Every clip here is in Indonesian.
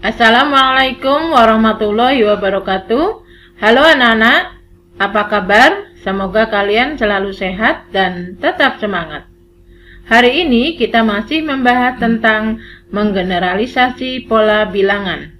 Assalamualaikum warahmatullahi wabarakatuh. Halo anak-anak, apa kabar? Semoga kalian selalu sehat dan tetap semangat. Hari ini kita masih membahas tentang menggeneralisasi pola bilangan.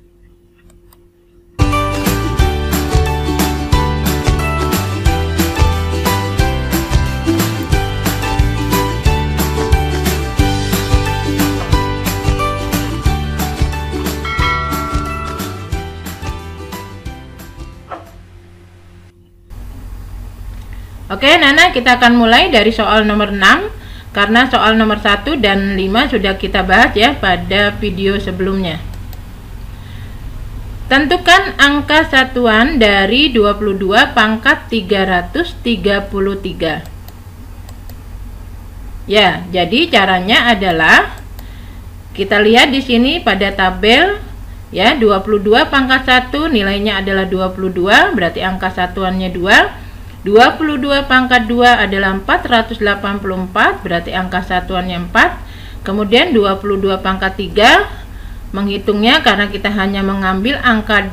Oke, Nana, kita akan mulai dari soal nomor 6 karena soal nomor 1 dan 5 sudah kita bahas ya pada video sebelumnya. Tentukan angka satuan dari 22 pangkat 333. Ya, jadi caranya adalah kita lihat di sini pada tabel ya, 22 pangkat 1 nilainya adalah 22, berarti angka satuannya 2. 22 pangkat 2 adalah 484, berarti angka satuannya 4. Kemudian 22 pangkat 3, menghitungnya karena kita hanya mengambil angka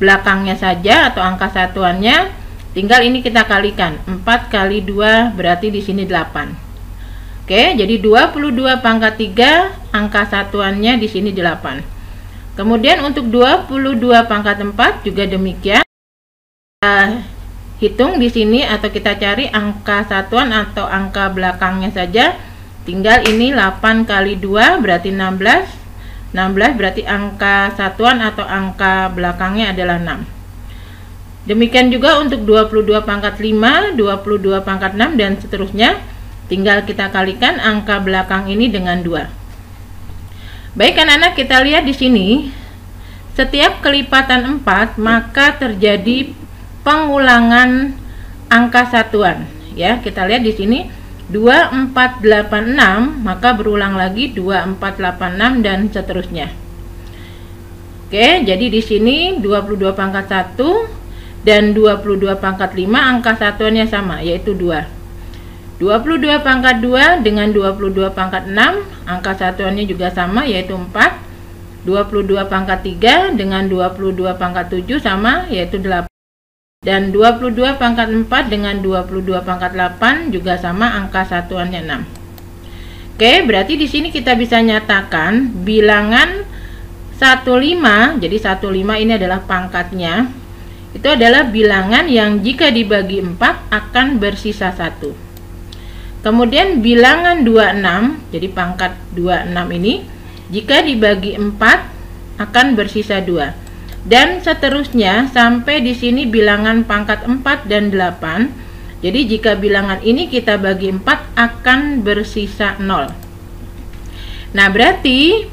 belakangnya saja atau angka satuannya, tinggal ini kita kalikan. 4 kali 2 berarti di sini 8. Oke, jadi 22 pangkat 3, angka satuannya di sini 8. Kemudian untuk 22 pangkat 4 juga demikian. Hitung di sini atau kita cari angka satuan atau angka belakangnya saja. Tinggal ini 8 kali 2 berarti 16. 16 berarti angka satuan atau angka belakangnya adalah 6. Demikian juga untuk 22 pangkat 5, 22 pangkat 6 dan seterusnya. Tinggal kita kalikan angka belakang ini dengan 2. Baik anak-anak, kita lihat di sini. Setiap kelipatan 4 maka terjadi pengulangan angka satuan ya. Kita lihat di sini 2486 maka berulang lagi 2486 dan seterusnya. Oke, jadi di sini 22 pangkat 1 dan 22 pangkat 5 angka satuannya sama yaitu 2. 22 pangkat 2 dengan 22 pangkat 6 angka satuannya juga sama yaitu 4. 22 pangkat 3 dengan 22 pangkat 7 sama yaitu 8. Dan 22 pangkat 4 dengan 22 pangkat 8 juga sama angka satuannya 6. Oke, berarti di sini kita bisa nyatakan bilangan 15, jadi 15 ini adalah pangkatnya. Itu adalah bilangan yang jika dibagi 4 akan bersisa 1. Kemudian bilangan 26, jadi pangkat 26 ini jika dibagi 4 akan bersisa 2. Dan seterusnya sampai di sini bilangan pangkat 4 dan 8. Jadi jika bilangan ini kita bagi 4 akan bersisa 0. Nah, berarti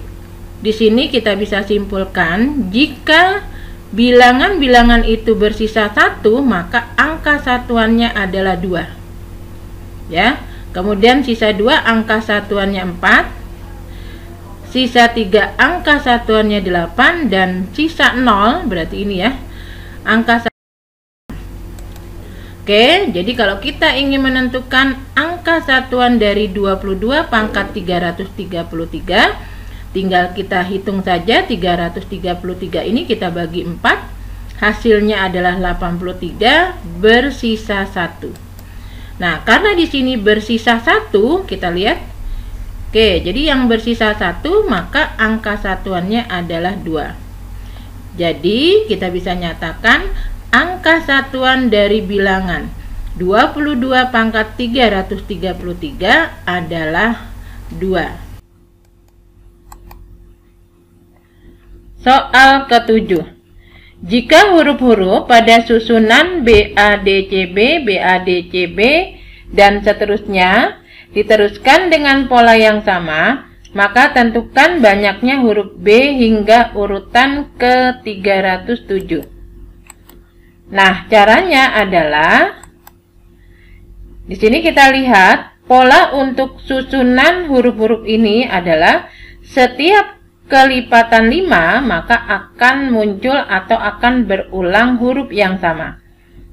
di sini kita bisa simpulkan jika bilangan-bilangan itu bersisa 1 maka angka satuannya adalah 2. Ya. Kemudian sisa 2 angka satuannya 4. Sisa 3 angka satuannya 8 dan sisa 0 berarti ini ya angka satuan. Oke, jadi kalau kita ingin menentukan angka satuan dari 22 pangkat 333 tinggal kita hitung saja. 333 ini kita bagi 4, hasilnya adalah 83, bersisa 1. Nah, karena di sini bersisa 1, kita lihat. Oke, jadi yang bersisa 1 maka angka satuannya adalah 2. Jadi kita bisa nyatakan angka satuan dari bilangan 22 pangkat 333 adalah 2. Soal ke-7. Jika huruf-huruf pada susunan BADCB, BADCB dan seterusnya diteruskan dengan pola yang sama, maka tentukan banyaknya huruf B hingga urutan ke-307. Nah, caranya adalah di sini kita lihat pola untuk susunan huruf-huruf ini adalah setiap kelipatan 5 maka akan muncul atau akan berulang huruf yang sama.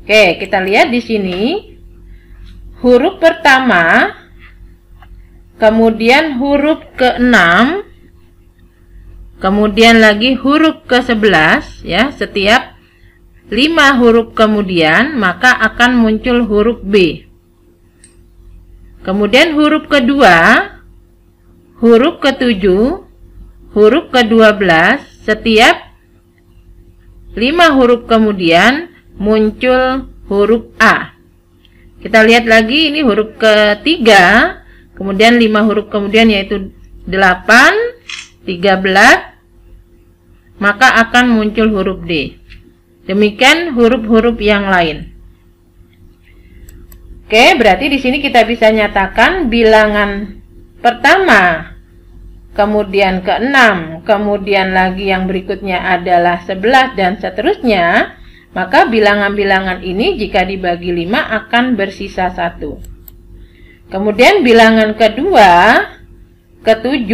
Oke, kita lihat di sini huruf pertama, kemudian huruf ke-6, kemudian lagi huruf ke-11 ya, setiap 5 huruf kemudian maka akan muncul huruf B. Kemudian huruf kedua, huruf ke-7, huruf ke-12, setiap 5 huruf kemudian muncul huruf A. Kita lihat lagi, ini huruf ketiga, kemudian 5 huruf kemudian yaitu 8, 13, maka akan muncul huruf D. Demikian huruf-huruf yang lain. Oke, berarti di sini kita bisa nyatakan bilangan pertama, kemudian ke-6, kemudian lagi yang berikutnya adalah 11 dan seterusnya. Maka bilangan-bilangan ini jika dibagi 5 akan bersisa 1. Kemudian bilangan kedua, ke-7,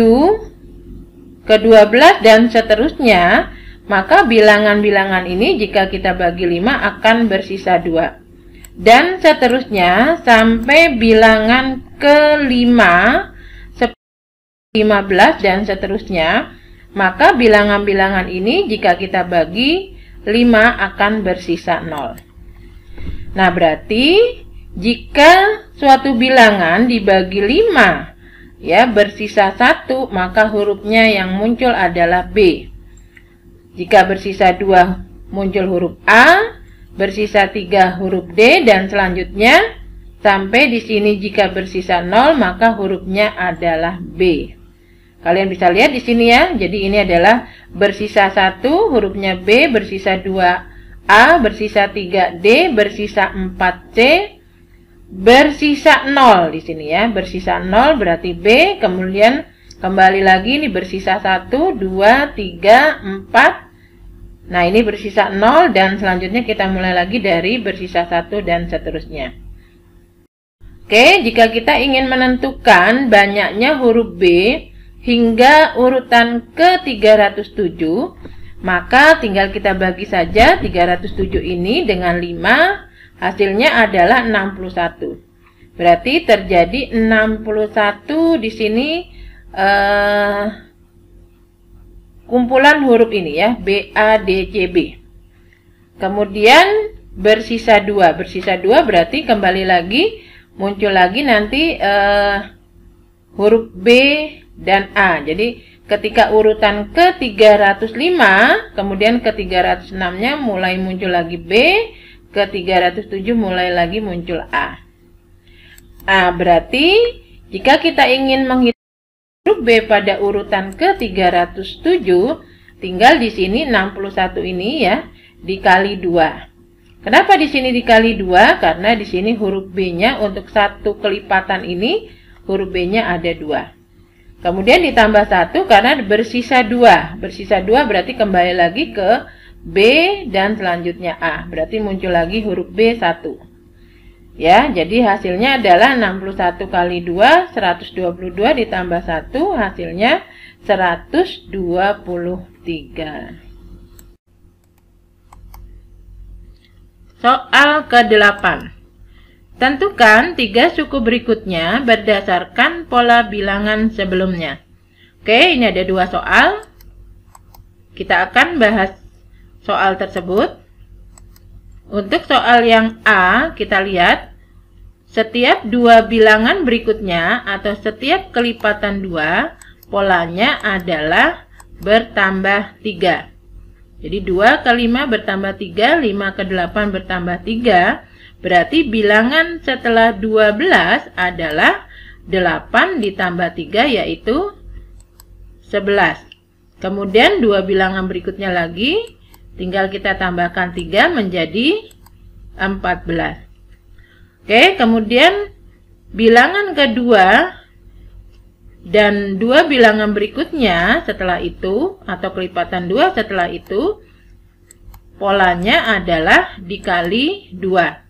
ke-12 dan seterusnya, maka bilangan-bilangan ini jika kita bagi 5 akan bersisa 2. Dan seterusnya sampai bilangan ke-5, 15 dan seterusnya, maka bilangan-bilangan ini jika kita bagi 5 akan bersisa 0. Nah, berarti jika suatu bilangan dibagi 5 ya bersisa 1, maka hurufnya yang muncul adalah B. Jika bersisa 2 muncul huruf A, bersisa 3 huruf D, dan selanjutnya sampai di sini jika bersisa 0 maka hurufnya adalah B. Kalian bisa lihat di sini ya. Jadi ini adalah bersisa 1 hurufnya B, bersisa 2 A, bersisa 3 D, bersisa 4 C, bersisa 0 di sini ya. Bersisa 0 berarti B, kemudian kembali lagi ini bersisa 1, 2, 3, 4. Nah, ini bersisa 0 dan selanjutnya kita mulai lagi dari bersisa 1 dan seterusnya. Oke, jika kita ingin menentukan banyaknya huruf B hingga urutan ke-307, maka tinggal kita bagi saja 307 ini dengan 5, hasilnya adalah 61. Berarti terjadi 61 di sini kumpulan huruf ini ya, B, A, D, C, B. Kemudian bersisa 2. Bersisa 2 berarti kembali lagi muncul lagi nanti huruf B dan A. Jadi ketika urutan ke-305, kemudian ke-306-nya mulai muncul lagi B, ke-307 mulai lagi muncul A. Nah, berarti jika kita ingin menghitung huruf B pada urutan ke-307, tinggal di sini 61 ini ya dikali 2. Kenapa di sini dikali 2? Karena di sini huruf B-nya untuk satu kelipatan ini huruf B-nya ada 2. Kemudian ditambah 1 karena bersisa 2. Bersisa 2 berarti kembali lagi ke B dan selanjutnya A. Berarti muncul lagi huruf B 1. Ya, jadi hasilnya adalah 61 kali 2, 122 ditambah 1, hasilnya 123. Soal ke-8. Tentukan 3 suku berikutnya berdasarkan pola bilangan sebelumnya. Oke, ini ada 2 soal. Kita akan bahas soal tersebut. Untuk soal yang A, kita lihat setiap 2 bilangan berikutnya atau setiap kelipatan 2, polanya adalah bertambah 3. Jadi 2 ke 5 bertambah 3, 5 ke 8 bertambah 3. Berarti bilangan setelah 12 adalah 8 ditambah 3 yaitu 11. Kemudian 2 bilangan berikutnya lagi, tinggal kita tambahkan 3 menjadi 14. Oke, kemudian bilangan kedua dan 2 bilangan berikutnya setelah itu, atau kelipatan 2 setelah itu, polanya adalah dikali 2.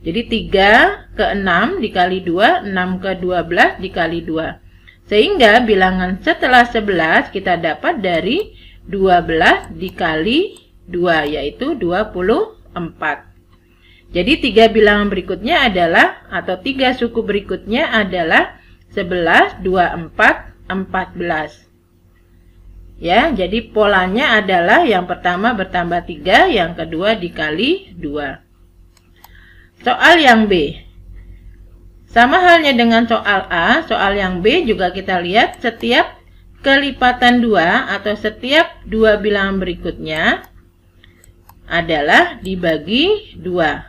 Jadi 3 ke 6 dikali 2, 6 ke 12 dikali 2. Sehingga bilangan setelah 11 kita dapat dari 12 dikali 2, yaitu 24. Jadi 3 bilangan berikutnya adalah, atau 3 suku berikutnya adalah 11, 24, 14. Ya, jadi polanya adalah yang pertama bertambah 3, yang kedua dikali 2. Soal yang B. Sama halnya dengan soal A, soal yang B juga kita lihat setiap kelipatan 2 atau setiap 2 bilangan berikutnya adalah dibagi 2.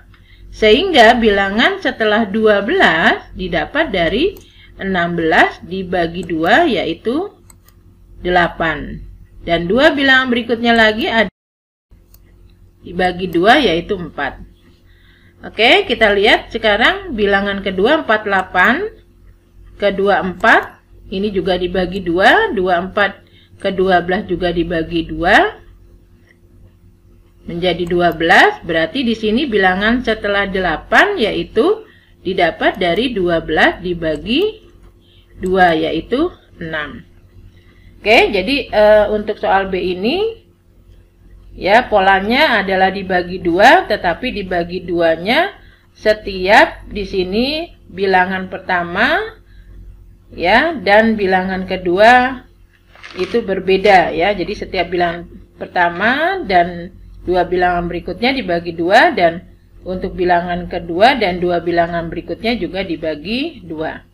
Sehingga bilangan setelah 12 didapat dari 16 dibagi 2 yaitu 8. Dan 2 bilangan berikutnya lagi ada dibagi 2 yaitu 4. Oke, kita lihat sekarang bilangan kedua 48, kedua 4, ini juga dibagi 2, 24 ke 12 juga dibagi 2, menjadi 12, berarti di sini bilangan setelah 8 yaitu didapat dari 12 dibagi 2 yaitu 6. Oke, jadi untuk soal B ini ya polanya adalah dibagi 2, tetapi dibagi 2-nya setiap di sini bilangan pertama ya dan bilangan kedua itu berbeda ya. Jadi setiap bilangan pertama dan 2 bilangan berikutnya dibagi 2 dan untuk bilangan kedua dan 2 bilangan berikutnya juga dibagi 2.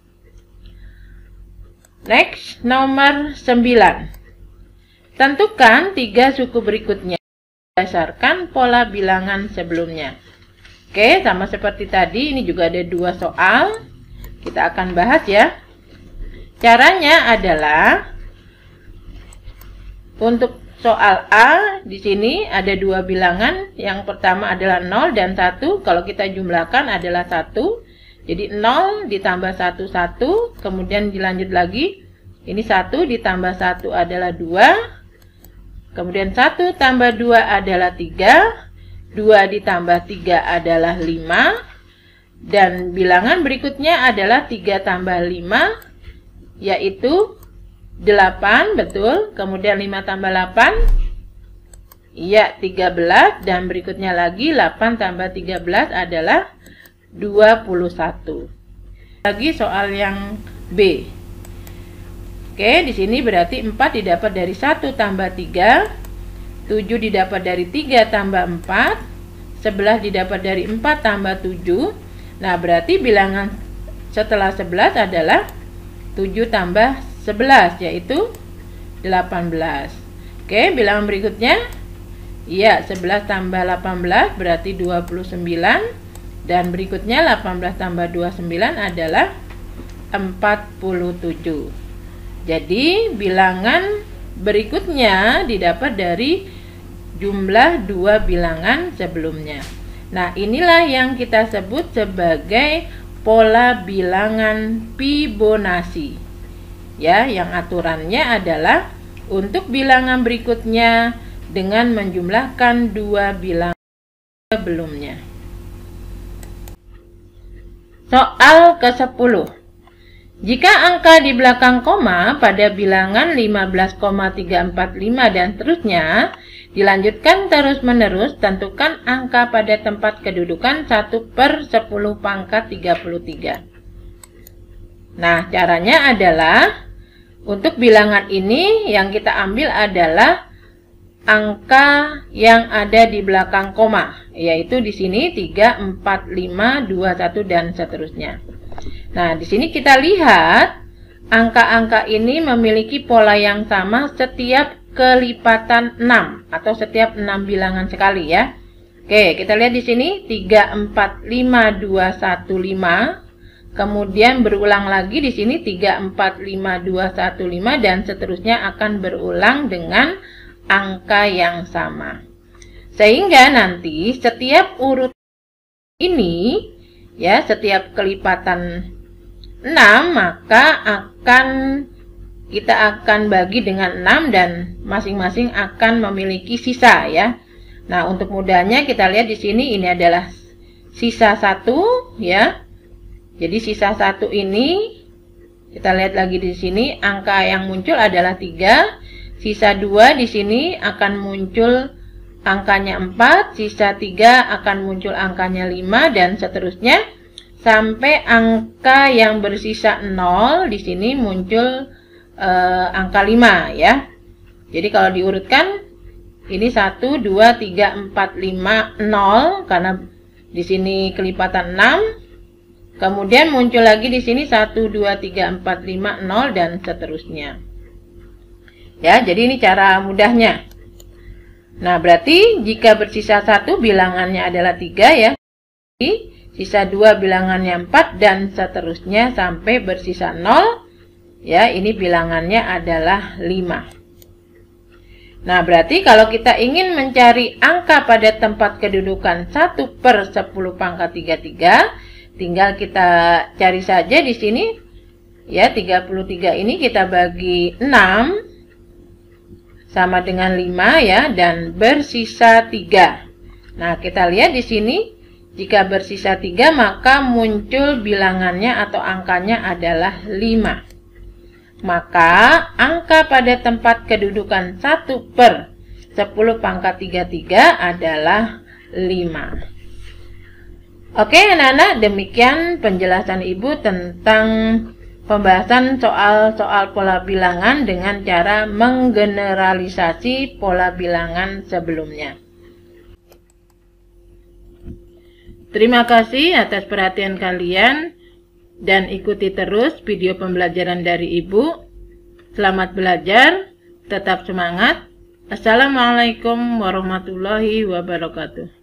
Next, nomor 9. Tentukan 3 suku berikutnya berdasarkan pola bilangan sebelumnya. Oke, sama seperti tadi, ini juga ada 2 soal. Kita akan bahas ya. Caranya adalah untuk soal A, di sini ada 2 bilangan. Yang pertama adalah 0 dan 1. Kalau kita jumlahkan adalah 1. Jadi 0 ditambah 1, 1. Kemudian dilanjut lagi. Ini 1 ditambah 1 adalah 2. Kemudian 1 tambah 2 adalah 3. 2 ditambah 3 adalah 5. Dan bilangan berikutnya adalah 3 tambah 5. Yaitu 8, betul. Kemudian 5 tambah 8. Iya, 13. Dan berikutnya lagi 8 tambah 13 adalah 21. Lagi soal yang B. Oke, di sini berarti 4 didapat dari 1 tambah 3, 7 didapat dari 3 tambah 4, 11 didapat dari 4 tambah 7. Nah, berarti bilangan setelah 11 adalah 7 tambah 11 yaitu 18. Oke, bilangan berikutnya iya, 11 tambah 18 berarti 29. Dan berikutnya 18 tambah 29 adalah 47. Jadi bilangan berikutnya didapat dari jumlah 2 bilangan sebelumnya. Nah, inilah yang kita sebut sebagai pola bilangan Fibonacci. Ya, yang aturannya adalah untuk bilangan berikutnya dengan menjumlahkan 2 bilangan sebelumnya. Soal ke-10. Jika angka di belakang koma pada bilangan 15,345 dan seterusnya dilanjutkan terus-menerus, tentukan angka pada tempat kedudukan 1/10 pangkat 33. Nah, caranya adalah untuk bilangan ini yang kita ambil adalah angka yang ada di belakang koma, yaitu di sini 3, 4, 5, 2, 1 dan seterusnya. Nah, di sini kita lihat angka-angka ini memiliki pola yang sama setiap kelipatan 6 atau setiap 6 bilangan sekali ya. Oke, kita lihat di sini 3, 4, 5, 2, 1, 5. Kemudian berulang lagi di sini 3, 4, 5, 2, 1, 5 dan seterusnya akan berulang dengan angka yang sama. Sehingga nanti setiap urut ini ya, setiap kelipatan 6 maka kita akan bagi dengan 6 dan masing-masing akan memiliki sisa ya. Nah, untuk mudahnya kita lihat di sini ini adalah sisa 1 ya. Jadi sisa 1 ini kita lihat lagi di sini angka yang muncul adalah 3. Sisa 2 di sini akan muncul angkanya 4, sisa 3 akan muncul angkanya 5 dan seterusnya sampai angka yang bersisa 0 di sini muncul angka 5 ya. Jadi kalau diurutkan ini 1, 2, 3, 4, 5, 0 karena di sini kelipatan 6. Kemudian muncul lagi di sini 1, 2, 3, 4, 5, 0 dan seterusnya. Ya, jadi ini cara mudahnya. Nah, berarti jika bersisa 1 bilangannya adalah 3 ya. Sisa 2 bilangannya 4 dan seterusnya sampai bersisa 0. Ya, ini bilangannya adalah 5. Nah, berarti kalau kita ingin mencari angka pada tempat kedudukan 1/10 pangkat 33, tinggal kita cari saja di sini. Ya, 33 ini kita bagi 6 sama dengan 5 ya, dan bersisa 3. Nah, kita lihat di sini, jika bersisa 3 maka muncul bilangannya atau angkanya adalah 5. Maka angka pada tempat kedudukan 1/10 pangkat 33 adalah 5. Oke anak-anak, demikian penjelasan Ibu tentang pembahasan soal-soal pola bilangan dengan cara menggeneralisasi pola bilangan sebelumnya. Terima kasih atas perhatian kalian. Dan ikuti terus video pembelajaran dari Ibu. Selamat belajar, tetap semangat. Assalamualaikum warahmatullahi wabarakatuh.